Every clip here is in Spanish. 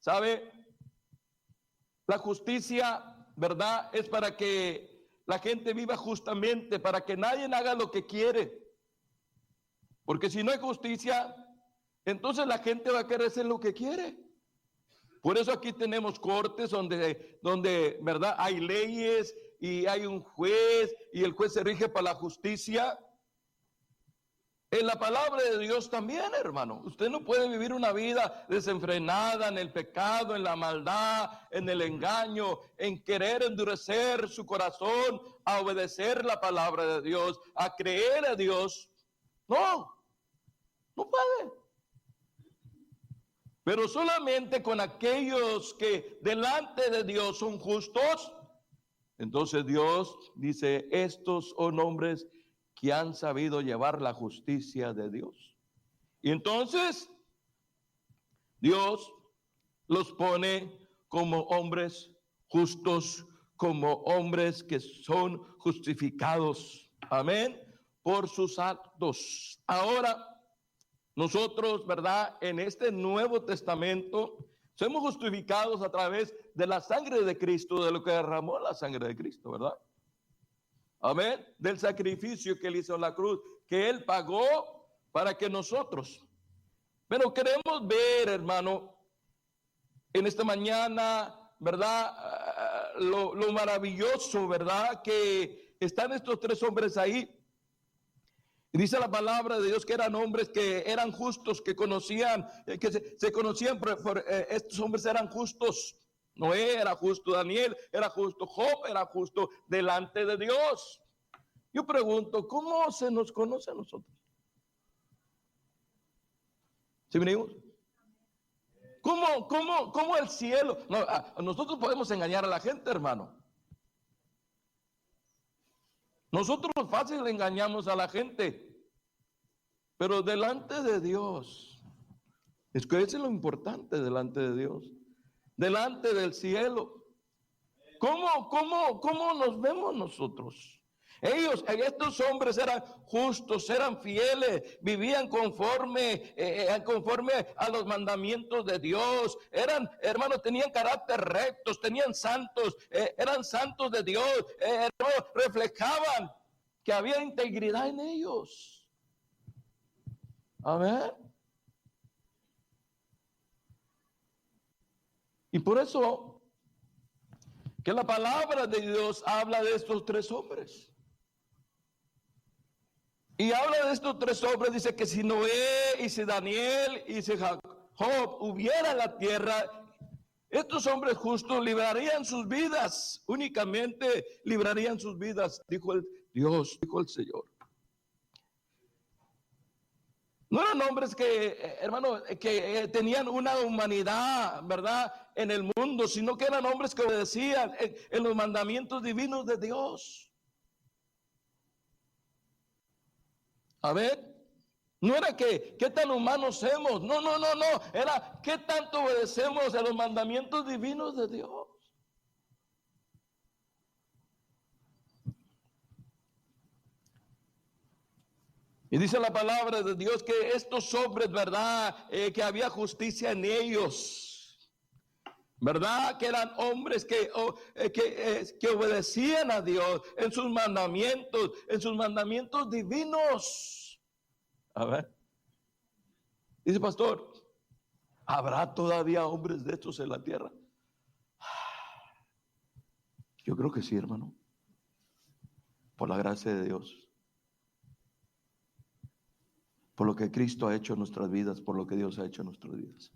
¿Sabe? La justicia, ¿verdad? Es para que la gente viva justamente, para que nadie haga lo que quiere. Porque si no hay justicia, entonces la gente va a querer hacer lo que quiere. Por eso aquí tenemos cortes donde, ¿verdad? Hay leyes y hay un juez y el juez se rige para la justicia. En la palabra de Dios también, hermano. Usted no puede vivir una vida desenfrenada en el pecado, en la maldad, en el engaño, en querer endurecer su corazón, a obedecer la palabra de Dios, a creer a Dios. No, no puede. Pero solamente con aquellos que delante de Dios son justos. Entonces Dios dice, estos son hombres que han sabido llevar la justicia de Dios. Y entonces Dios los pone como hombres justos, como hombres que son justificados. Amén. Por sus actos. Ahora, nosotros, ¿verdad? En este Nuevo Testamento somos justificados a través de la sangre de Cristo, de lo que derramó la sangre de Cristo, ¿verdad? Amén. Del sacrificio que él hizo en la cruz, que él pagó para que nosotros. Pero queremos ver, hermano, en esta mañana, ¿verdad? Lo maravilloso, ¿verdad? Que están estos tres hombres ahí. Y dice la palabra de Dios que eran hombres que eran justos, que conocían, que se conocían estos hombres eran justos. Noé era justo, Daniel era justo, Job era justo delante de Dios. Yo pregunto, ¿cómo se nos conoce a nosotros? ¿Sí venimos? ¿Cómo el cielo? No, nosotros podemos engañar a la gente, hermano. Nosotros fácil engañamos a la gente, pero delante de Dios, es que eso es lo importante delante de Dios, delante del cielo. ¿Cómo nos vemos nosotros? Estos hombres eran justos, eran fieles, vivían conforme a los mandamientos de Dios. Eran, hermanos, tenían carácter rectos, tenían santos, eran santos de Dios. Hermanos, reflejaban que había integridad en ellos. Amén. Y por eso que la palabra de Dios habla de estos tres hombres. Y habla de estos tres hombres, dice que si Noé, y si Daniel, y si Job hubiera en la tierra, estos hombres justos librarían sus vidas, únicamente librarían sus vidas, dijo el Dios, dijo el Señor. No eran hombres que, hermano, que tenían una humanidad, ¿verdad?, en el mundo, sino que eran hombres que obedecían en los mandamientos divinos de Dios. A ver, no era que qué tan humanos somos, no, era qué tanto obedecemos a los mandamientos divinos de Dios. Y dice la palabra de Dios que estos hombres, ¿verdad?, que había justicia en ellos, ¿verdad?, que eran hombres que obedecían a Dios en sus mandamientos divinos. A ver, dice pastor, ¿habrá todavía hombres de estos en la tierra? Yo creo que sí, hermano, por la gracia de Dios, por lo que Cristo ha hecho en nuestras vidas, por lo que Dios ha hecho en nuestras vidas.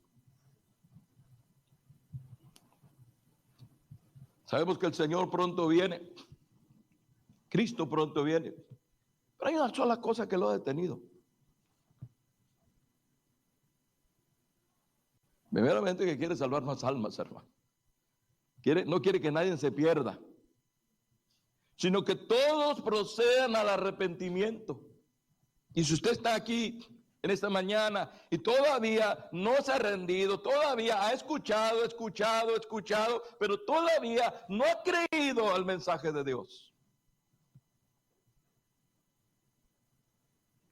Sabemos que el Señor pronto viene, Cristo pronto viene, pero hay una sola cosa que lo ha detenido. Primeramente que quiere salvar más almas, hermano. No quiere que nadie se pierda, sino que todos procedan al arrepentimiento. Y si usted está aquí en esta mañana y todavía no se ha rendido, todavía ha escuchado, pero todavía no ha creído al mensaje de Dios.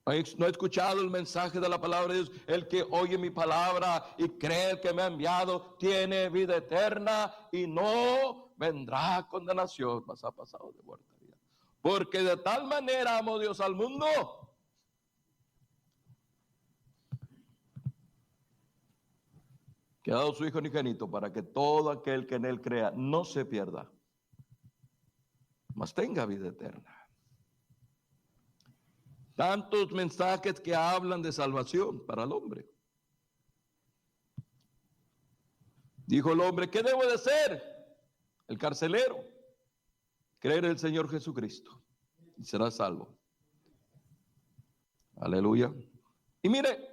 No he escuchado el mensaje de la palabra de Dios. El que oye mi palabra y cree que me ha enviado tiene vida eterna y no vendrá a condenación, mas ha pasado de muerte a vida. Porque de tal manera amó Dios al mundo que ha dado su Hijo unigénito para que todo aquel que en él crea no se pierda, mas tenga vida eterna. Tantos mensajes que hablan de salvación para el hombre. Dijo el hombre, ¿qué debo de hacer? El carcelero, creer en el Señor Jesucristo y será salvo. Aleluya. Y mire,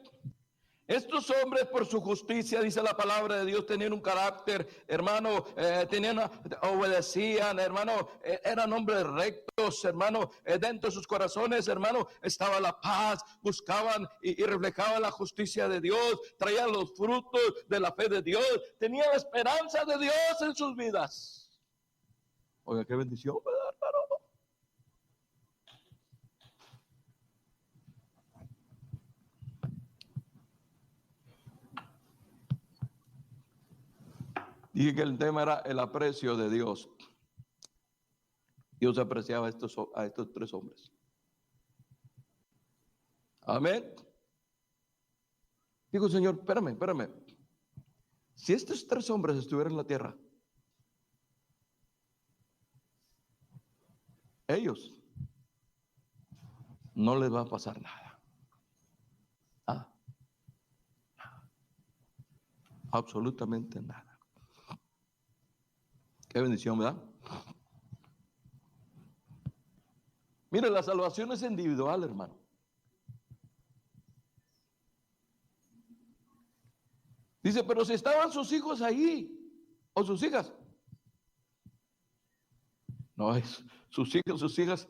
estos hombres por su justicia, dice la palabra de Dios, tenían un carácter, hermano, obedecían, hermano, eran hombres rectos, hermano, dentro de sus corazones, hermano, estaba la paz, buscaban y reflejaban la justicia de Dios, traían los frutos de la fe de Dios, tenían la esperanza de Dios en sus vidas. Oiga, qué bendición, ¿verdad, hermano? Dije que el tema era el aprecio de Dios. Dios apreciaba a estos tres hombres. Amén. Digo, Señor, espérame. Si estos tres hombres estuvieran en la tierra, ellos no les va a pasar nada. Absolutamente nada. Qué bendición, ¿verdad? Mire, la salvación es individual, hermano. Dice, pero si estaban sus hijos ahí, o sus hijas. No, sus hijos, sus hijas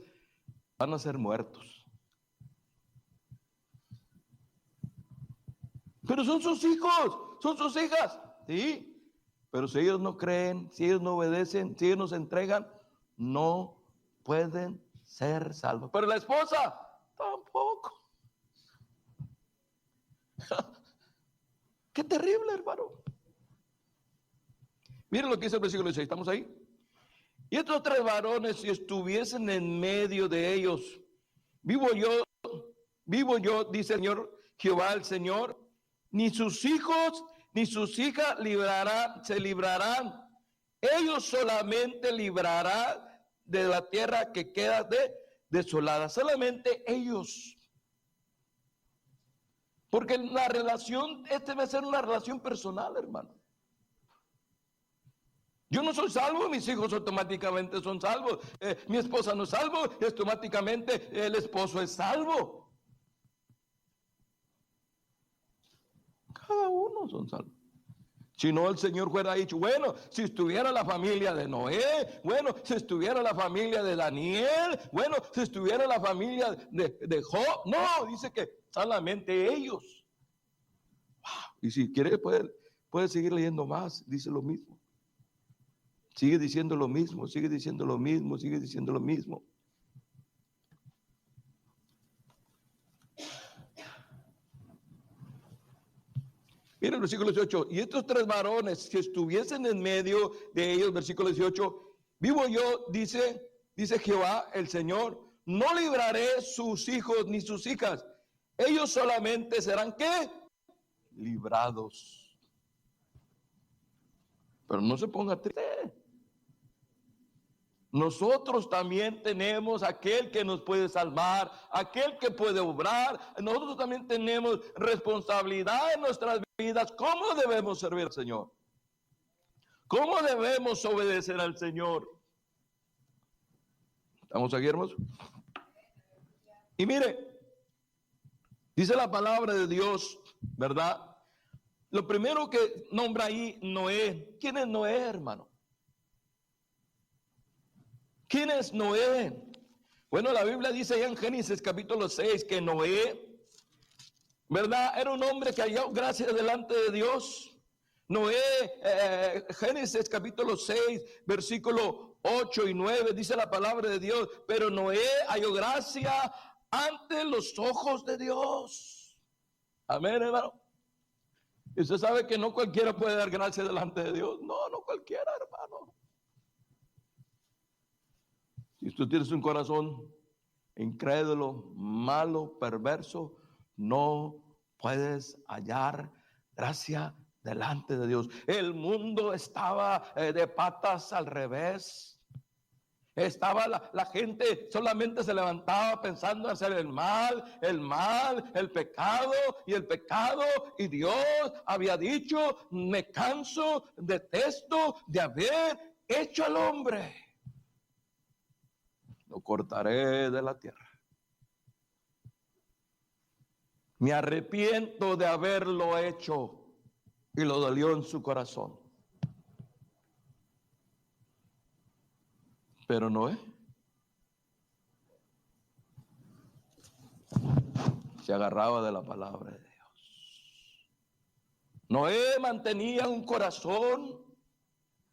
van a ser muertos. Pero son sus hijos, son sus hijas. Sí. Pero si ellos no creen, si ellos no obedecen, si ellos no se entregan, no pueden ser salvos. Pero la esposa, tampoco. Qué terrible, hermano. Miren lo que dice el versículo 6, ¿estamos ahí? Y estos tres varones, si estuviesen en medio de ellos, vivo yo, dice el Señor, Jehová el Señor, ni sus hijos ni sus hijas se librarán. Ellos solamente librarán de la tierra que queda desolada. Solamente ellos. Porque la relación, debe ser una relación personal, hermano. Yo no soy salvo, mis hijos automáticamente son salvos. Mi esposa no es salvo, y automáticamente el esposo es salvo. Cada uno son salvos. Si no, el Señor fuera dicho, bueno, si estuviera la familia de Noé, bueno, si estuviera la familia de Daniel, bueno, si estuviera la familia de Job. No, dice que solamente ellos. Wow. Y si quiere, puede seguir leyendo más, dice lo mismo. Sigue diciendo lo mismo, sigue diciendo lo mismo, sigue diciendo lo mismo. Mira el versículo 18, y estos tres varones que estuviesen en medio de ellos, versículo 18, vivo yo, dice Jehová el Señor, no libraré sus hijos ni sus hijas, ellos solamente serán, ¿qué? Librados. Pero no se ponga triste. Nosotros también tenemos aquel que nos puede salvar, aquel que puede obrar. Nosotros también tenemos responsabilidad en nuestras vidas. ¿Cómo debemos servir al Señor? ¿Cómo debemos obedecer al Señor? ¿Estamos aquí, hermanos? Y mire, dice la palabra de Dios, ¿verdad? Lo primero que nombra ahí Noé. ¿Quién es Noé, hermano? ¿Quién es Noé? Bueno, la Biblia dice allá en Génesis capítulo 6 que Noé, ¿verdad? Era un hombre que halló gracia delante de Dios. Noé, Génesis capítulo 6, versículo 8 y 9, dice la palabra de Dios, pero Noé halló gracia ante los ojos de Dios. Amén, hermano. Y usted sabe que no cualquiera puede dar gracia delante de Dios. No, no cualquiera, hermano. Si tú tienes un corazón incrédulo, malo, perverso, no puedes hallar gracia delante de Dios. El mundo estaba de patas al revés. Estaba la gente solamente se levantaba pensando en hacer el mal, el pecado y el pecado. Y Dios había dicho, me canso, detesto de haber hecho al hombre. Lo cortaré de la tierra. Me arrepiento de haberlo hecho. Y lo dolió en su corazón. Pero Noé se agarraba de la palabra de Dios. Noé mantenía un corazón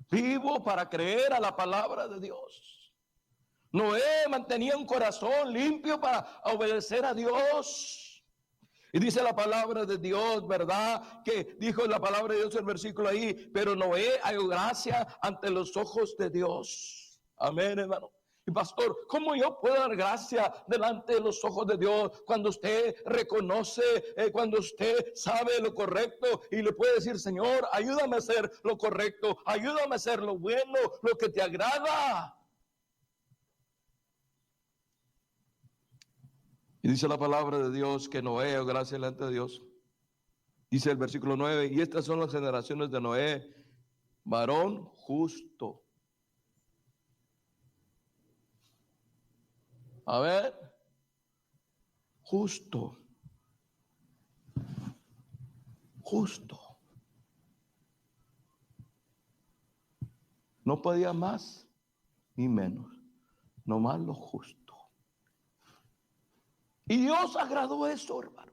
vivo para creer a la palabra de Dios. Noé mantenía un corazón limpio para obedecer a Dios. Y dice la palabra de Dios, ¿verdad? Que dijo la palabra de Dios el versículo ahí, pero Noé halló gracia ante los ojos de Dios. Amén, hermano. Y pastor, ¿cómo yo puedo dar gracia delante de los ojos de Dios cuando usted reconoce, cuando usted sabe lo correcto y le puede decir, Señor, ayúdame a hacer lo correcto, ayúdame a hacer lo bueno, lo que te agrada? Y dice la palabra de Dios que Noé halló gracia delante de Dios. Dice el versículo 9, y estas son las generaciones de Noé, varón justo. A ver, justo. Justo. No podía más ni menos, nomás lo justo. Y Dios agradó eso, hermano.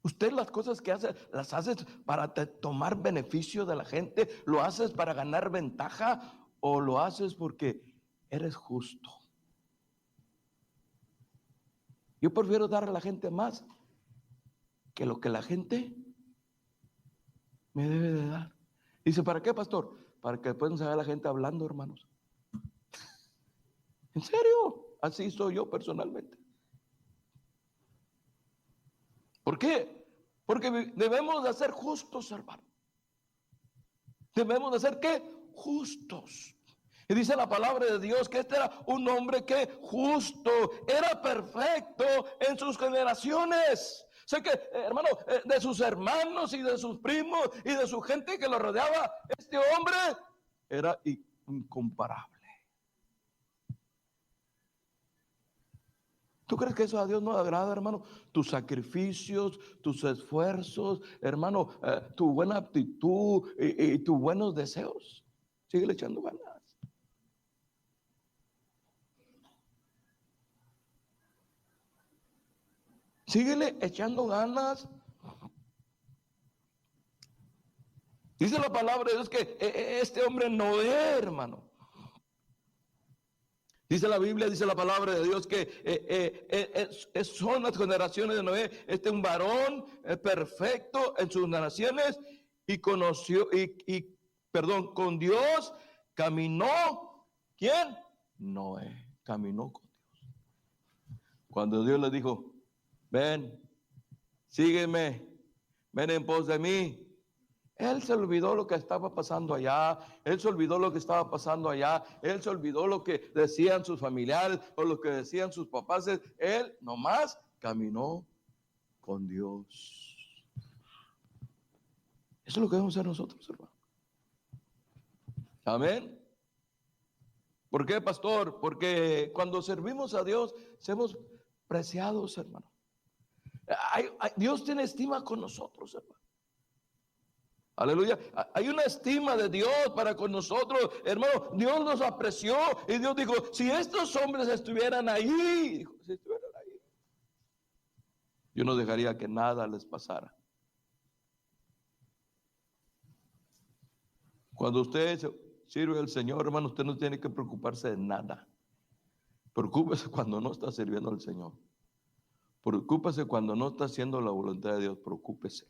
Usted las cosas que hace, las hace para tomar beneficio de la gente, lo haces para ganar ventaja o lo haces porque eres justo. Yo prefiero dar a la gente más que lo que la gente me debe de dar. Dice, ¿para qué, pastor? Para que después no se vea la gente hablando, hermanos. ¿En serio? Así soy yo personalmente. ¿Por qué? Porque debemos de ser justos, hermano. Debemos de ser, ¿qué? Justos. Y dice la palabra de Dios que este era un hombre que justo, era perfecto en sus generaciones. Sé que, hermano, de sus hermanos y de sus primos y de su gente que lo rodeaba, este hombre era incomparable. ¿Tú crees que eso a Dios no le agrada, hermano? Tus sacrificios, tus esfuerzos, hermano, tu buena aptitud y tus buenos deseos. Sigue echando ganas. Síguele echando ganas. Dice la palabra de Dios que este hombre Noé, hermano. Dice la Biblia, dice la palabra de Dios que son las generaciones de Noé. Este es un varón perfecto en sus generaciones y conoció, con Dios caminó. ¿Quién? Noé caminó con Dios. Cuando Dios le dijo, ven, sígueme, ven en pos de mí. Él se olvidó lo que estaba pasando allá, él se olvidó lo que estaba pasando allá, él se olvidó lo que decían sus familiares o lo que decían sus papás. Él nomás caminó con Dios. Eso es lo que debemos hacer nosotros, hermano. Amén. ¿Por qué, pastor? Porque cuando servimos a Dios, somos preciados, hermano. Dios tiene estima con nosotros, hermano. Aleluya. Hay una estima de Dios para con nosotros, hermano. Dios nos apreció y Dios dijo, si estos hombres estuvieran ahí, dijo, si estuvieran ahí, yo no dejaría que nada les pasara. Cuando usted sirve al Señor, hermano, usted no tiene que preocuparse de nada. Preocúpese cuando no está sirviendo al Señor. Preocúpese cuando no está haciendo la voluntad de Dios, preocúpese.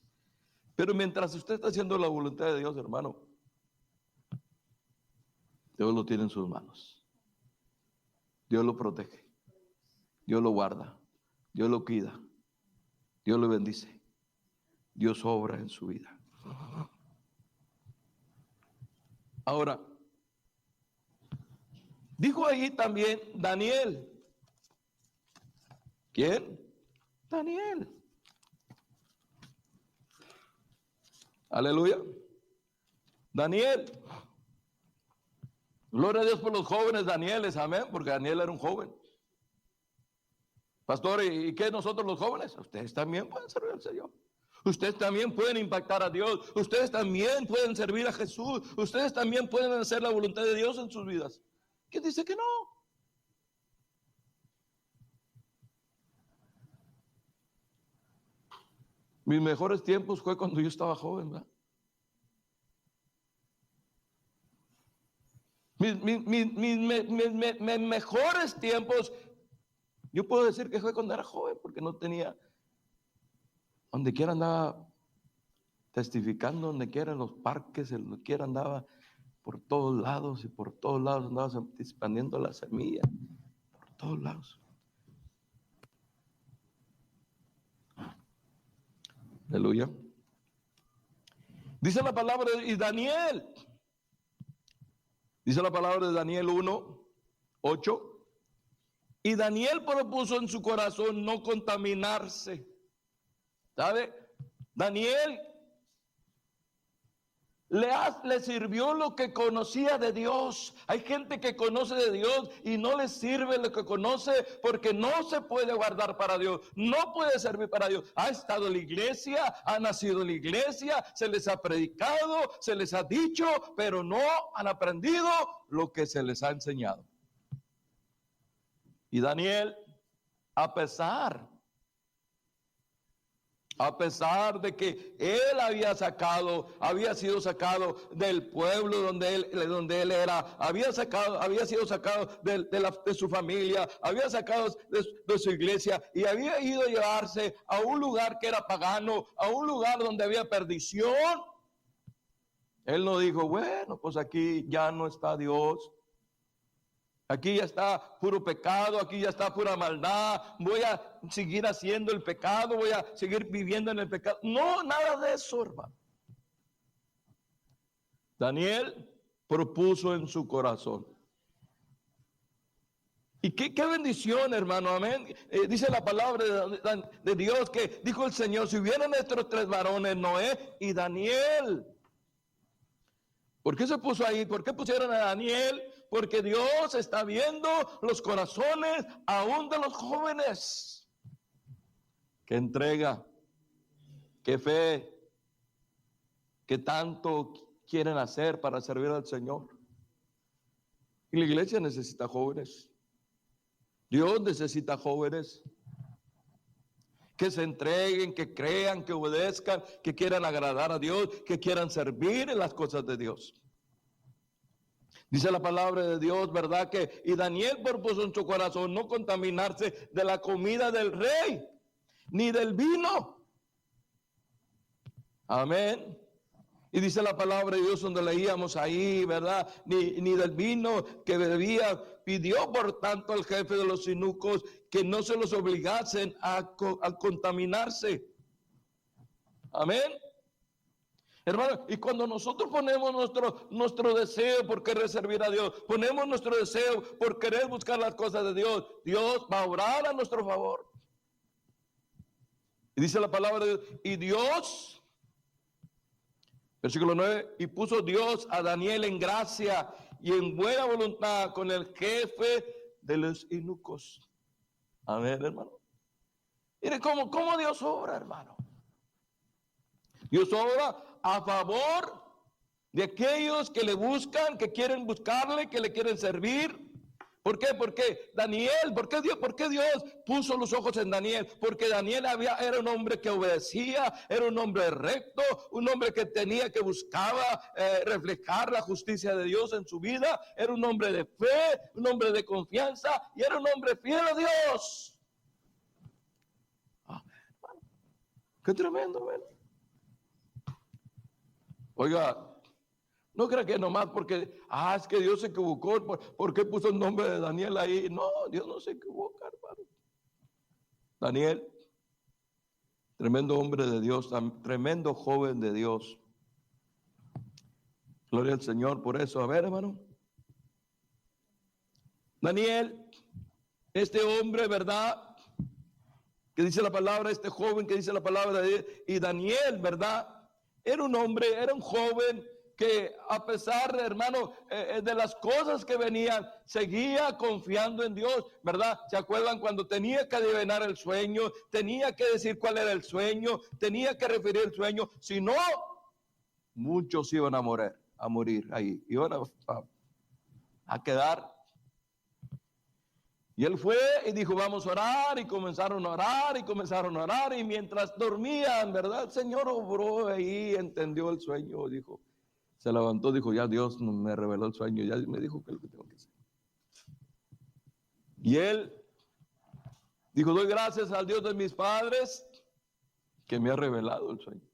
Pero mientras usted está haciendo la voluntad de Dios, hermano, Dios lo tiene en sus manos. Dios lo protege. Dios lo guarda. Dios lo cuida. Dios lo bendice. Dios obra en su vida. Ahora, dijo ahí también Daniel. ¿Quién? Daniel. Aleluya. Daniel. Gloria a Dios por los jóvenes Danieles, amén, porque Daniel era un joven. Pastor, ¿y qué nosotros los jóvenes? Ustedes también pueden servir al Señor. Ustedes también pueden impactar a Dios. Ustedes también pueden servir a Jesús. Ustedes también pueden hacer la voluntad de Dios en sus vidas. ¿Quién dice que no? Mis mejores tiempos fue cuando yo estaba joven, ¿verdad? Mis mejores tiempos, yo puedo decir que fue cuando era joven, porque no tenía, donde quiera andaba testificando, donde quiera en los parques, donde quiera andaba por todos lados, y por todos lados andaba expandiendo la semilla, por todos lados. Aleluya. Dice la palabra de Daniel. Dice la palabra de Daniel 1:8. Y Daniel propuso en su corazón no contaminarse. ¿Sabe? Daniel le sirvió lo que conocía de Dios. Hay gente que conoce de Dios y no le sirve lo que conoce porque no se puede guardar para Dios, no puede servir para Dios. Ha estado en la iglesia, ha nacido en la iglesia, se les ha predicado, se les ha dicho, pero no han aprendido lo que se les ha enseñado. Y Daniel, a pesar de que él había sido sacado del pueblo donde él era, había sido sacado de su familia, había sacado de su iglesia y había ido a llevarse a un lugar que era pagano, a un lugar donde había perdición. Él no dijo, bueno, pues aquí ya no está Dios. Aquí ya está puro pecado, aquí ya está pura maldad, voy a seguir haciendo el pecado, voy a seguir viviendo en el pecado. No, nada de eso, hermano. Daniel propuso en su corazón. Y qué bendición, hermano, amén. Dice la palabra de Dios que dijo el Señor, si hubieran estos tres varones, Noé y Daniel. ¿Por qué se puso ahí? ¿Por qué pusieron a Daniel? Porque Dios está viendo los corazones aún de los jóvenes. Qué entrega, qué fe, qué tanto quieren hacer para servir al Señor. Y la iglesia necesita jóvenes. Dios necesita jóvenes que se entreguen, que crean, que obedezcan, que quieran agradar a Dios, que quieran servir en las cosas de Dios. Dice la palabra de Dios, ¿verdad? Y Daniel propuso en su corazón no contaminarse de la comida del rey, ni del vino. Amén. Y dice la palabra de Dios donde leíamos ahí, ¿verdad? Ni del vino que bebía. Pidió por tanto al jefe de los eunucos que no se los obligasen a contaminarse. Amén. Hermano, y cuando nosotros ponemos nuestro deseo por querer servir a Dios, ponemos nuestro deseo por querer buscar las cosas de Dios, Dios va a obrar a nuestro favor. Y dice la palabra de Dios, y Dios, versículo 9, y puso Dios a Daniel en gracia y en buena voluntad con el jefe de los eunucos. Amén, hermano. Mire cómo Dios obra, hermano. Dios obra a favor de aquellos que le buscan, que quieren buscarle, que le quieren servir. ¿Por qué? Porque Daniel, ¿por qué Dios puso los ojos en Daniel? Porque Daniel era un hombre que obedecía, era un hombre recto, un hombre que buscaba reflejar la justicia de Dios en su vida, era un hombre de fe, un hombre de confianza y era un hombre fiel a Dios. Qué tremendo, ¿verdad? Oiga, no crea que nomás porque, es que Dios se equivocó, ¿por qué puso el nombre de Daniel ahí? No, Dios no se equivoca, hermano. Daniel, tremendo hombre de Dios, tremendo joven de Dios. Gloria al Señor por eso. A ver, hermano. Daniel, este hombre, ¿verdad? Que dice la palabra, este joven que dice la palabra de y Daniel, ¿verdad? Era un hombre, era un joven que a pesar, hermano, de las cosas que venían, seguía confiando en Dios, ¿verdad? ¿Se acuerdan cuando tenía que adivinar el sueño? Tenía que decir cuál era el sueño, tenía que referir el sueño, si no, muchos iban a morir ahí, iban a quedar. Y él fue y dijo, vamos a orar, y comenzaron a orar, y mientras dormían, ¿verdad? El Señor obró ahí, entendió el sueño, dijo, se levantó, dijo, ya Dios me reveló el sueño, ya me dijo que es lo que tengo que hacer. Y él dijo, doy gracias al Dios de mis padres que me ha revelado el sueño.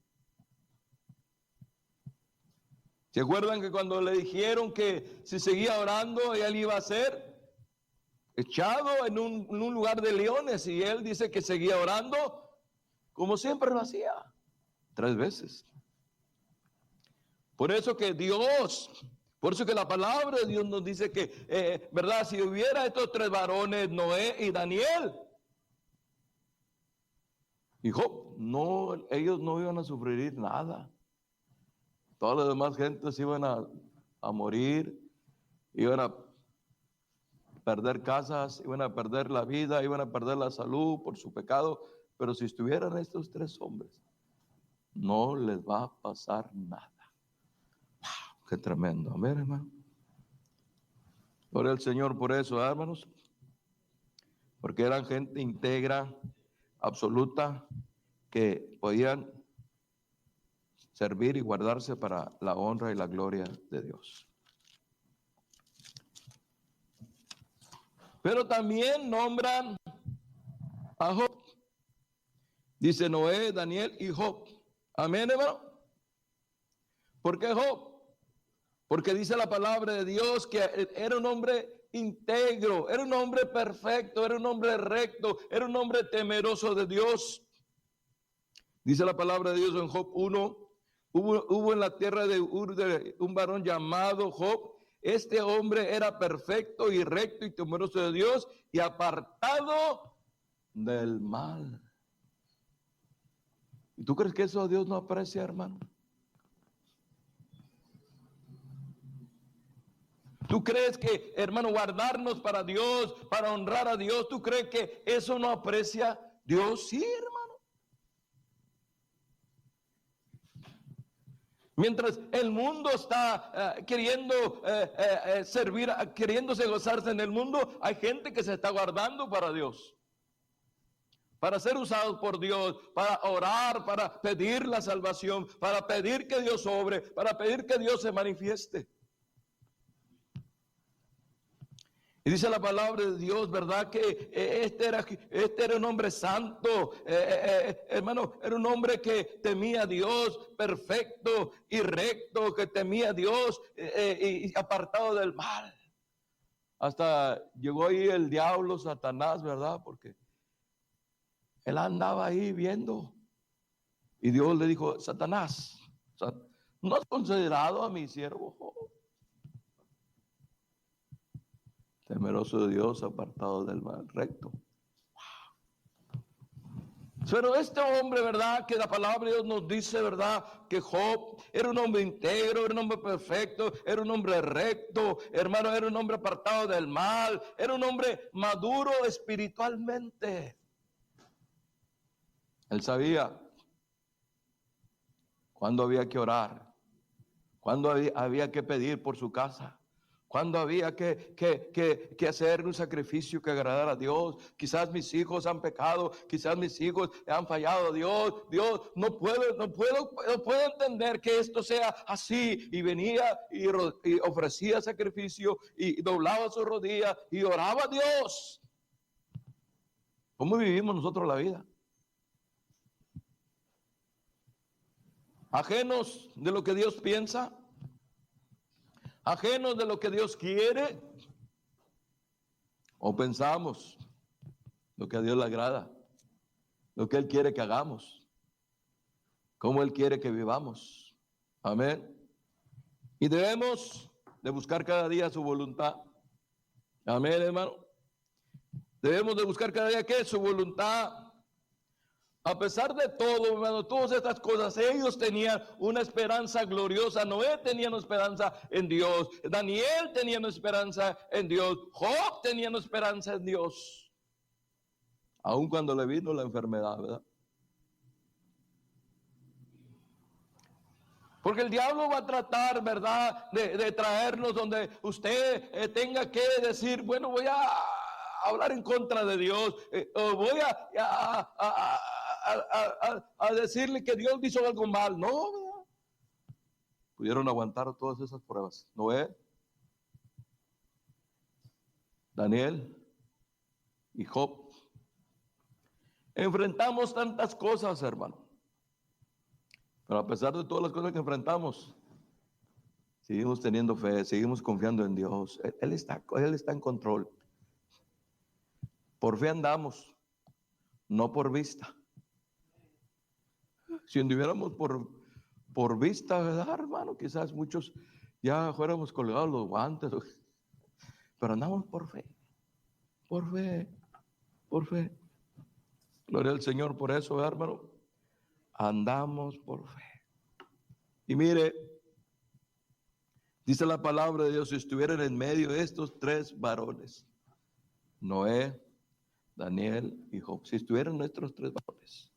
¿Se acuerdan que cuando le dijeron que si seguía orando, él iba a ser echado en un lugar de leones? Y él dice que seguía orando como siempre lo hacía, 3 veces. Por eso que la palabra de Dios nos dice que, ¿verdad? Si hubiera estos 3 varones, Noé y Daniel y Job, no, ellos no iban a sufrir nada. Todas las demás gentes iban a morir, iban a perder casas, iban a perder la vida, iban a perder la salud por su pecado. Pero si estuvieran estos 3 hombres, no les va a pasar nada. ¡Wow! ¡Qué tremendo! A ver, hermano. Gloria al Señor por eso, hermanos. Porque eran gente íntegra, absoluta, que podían servir y guardarse para la honra y la gloria de Dios. Pero también nombran a Job. Dice Noé, Daniel y Job. Amén, hermano. ¿Por qué Job? Porque dice la palabra de Dios que era un hombre íntegro, era un hombre perfecto, era un hombre recto, era un hombre temeroso de Dios. Dice la palabra de Dios en Job 1, hubo en la tierra de Ur un varón llamado Job. Este hombre era perfecto y recto y temeroso de Dios y apartado del mal. ¿Y tú crees que eso Dios no aprecia, hermano? ¿Tú crees que, hermano, guardarnos para Dios, para honrar a Dios, tú crees que eso no aprecia Dios? Sí, hermano. Mientras el mundo está queriendo servir, queriéndose gozarse en el mundo, hay gente que se está guardando para Dios, para ser usados por Dios, para orar, para pedir la salvación, para pedir que Dios obre, para pedir que Dios se manifieste. Y dice la palabra de Dios, ¿verdad? Que este era un hombre santo, hermano, era un hombre que temía a Dios, perfecto y recto, que temía a Dios y apartado del mal. Hasta llegó ahí el diablo, Satanás, ¿verdad? Porque él andaba ahí viendo. Y Dios le dijo, Satanás, ¿no has considerado a mi siervo Job? Temeroso de Dios, apartado del mal, recto. Wow. Pero este hombre, ¿verdad? Que la palabra de Dios nos dice, ¿verdad? Que Job era un hombre íntegro, era un hombre perfecto, era un hombre recto, hermano, era un hombre apartado del mal, era un hombre maduro espiritualmente. Él sabía cuándo había que orar, cuándo había que pedir por su casa, Cuando había que hacer un sacrificio que agradara a Dios. Quizás mis hijos han pecado, quizás mis hijos han fallado a Dios. Dios, no puedo entender que esto sea así. Y venía y ofrecía sacrificio y doblaba sus rodillas y oraba a Dios. ¿Cómo vivimos nosotros la vida? Ajenos de lo que Dios piensa, ajenos de lo que Dios quiere, o pensamos lo que a Dios le agrada, lo que Él quiere que hagamos, cómo Él quiere que vivamos. Amén. Y debemos de buscar cada día su voluntad. Amén, hermano. Debemos de buscar cada día que su voluntad. A pesar de todo, hermano, todas estas cosas, ellos tenían una esperanza gloriosa. Noé tenía una esperanza en Dios. Daniel tenía una esperanza en Dios. Job tenía una esperanza en Dios. Aun cuando le vino la enfermedad, ¿verdad? Porque el diablo va a tratar, ¿verdad?, de traernos donde usted tenga que decir, bueno, voy a hablar en contra de Dios, o voy a decirle que Dios hizo algo mal. No, ¿verdad? Pudieron aguantar todas esas pruebas. Noé, Daniel y Job. Enfrentamos tantas cosas, hermano. Pero a pesar de todas las cosas que enfrentamos, seguimos teniendo fe, seguimos confiando en Dios. Él está en control. Por fe andamos, no por vista. Si anduviéramos por vista, ¿verdad, hermano? Quizás muchos ya fuéramos colgados los guantes. Pero andamos por fe, por fe, por fe. Gloria al Señor por eso, ¿verdad, hermano? Andamos por fe. Y mire, dice la palabra de Dios, si estuvieran en medio de estos tres varones, Noé, Daniel y Job, si estuvieran nuestros tres varones,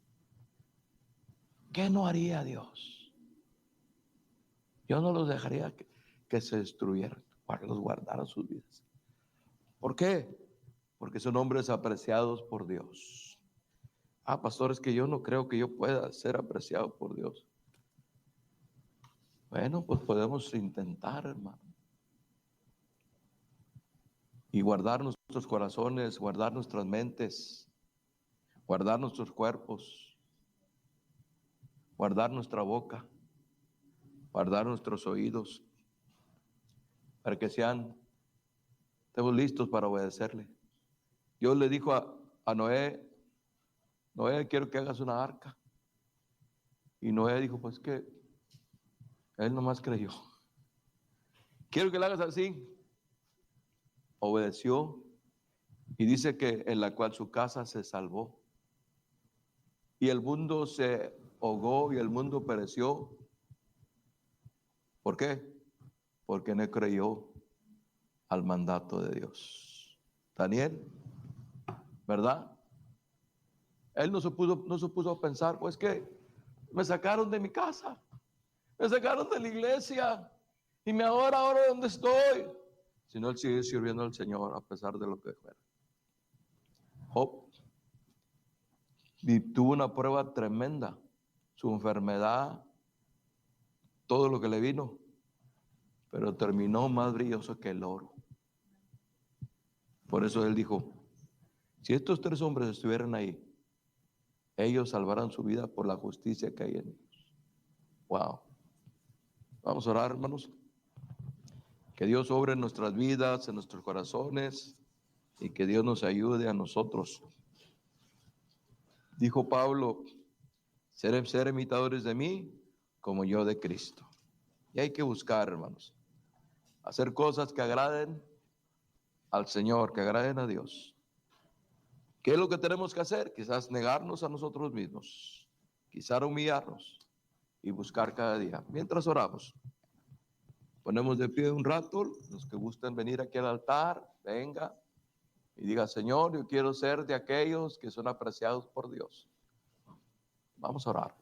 ¿qué no haría Dios? Yo no los dejaría que se destruyeran, para los guardara sus vidas. ¿Por qué? Porque son hombres apreciados por Dios. Pastor, es que yo no creo que yo pueda ser apreciado por Dios. Bueno, pues podemos intentar, hermano. Y guardar nuestros corazones, guardar nuestras mentes, guardar nuestros cuerpos, guardar nuestra boca, guardar nuestros oídos, para que estemos listos para obedecerle. Dios le dijo a Noé, Noé, quiero que hagas una arca. Y Noé dijo, pues que él nomás creyó. Quiero que la hagas así. Obedeció y dice que en la cual su casa se salvó. Y el mundo se ahogó y el mundo pereció. ¿Por qué? Porque no creyó al mandato de Dios. Daniel, ¿verdad? Él no se puso a pensar, pues que me sacaron de mi casa, me sacaron de la iglesia, y ahora ¿dónde estoy? Sino él sigue sirviendo al Señor a pesar de lo que fuera. Job tuvo una prueba tremenda, su enfermedad, todo lo que le vino, pero terminó más brilloso que el oro. Por eso él dijo, si estos tres hombres estuvieran ahí, ellos salvarán su vida por la justicia que hay en ellos. Wow. Vamos a orar, hermanos. Que Dios obre en nuestras vidas, en nuestros corazones, y que Dios nos ayude a nosotros. Dijo Pablo, ser imitadores de mí como yo de Cristo. Y hay que buscar, hermanos, hacer cosas que agraden al Señor, que agraden a Dios. ¿Qué es lo que tenemos que hacer? Quizás negarnos a nosotros mismos, quizás humillarnos y buscar cada día. Mientras oramos, ponemos de pie un rato. Los que gusten venir aquí al altar, venga y diga, Señor, yo quiero ser de aquellos que son apreciados por Dios. Vamos a orar.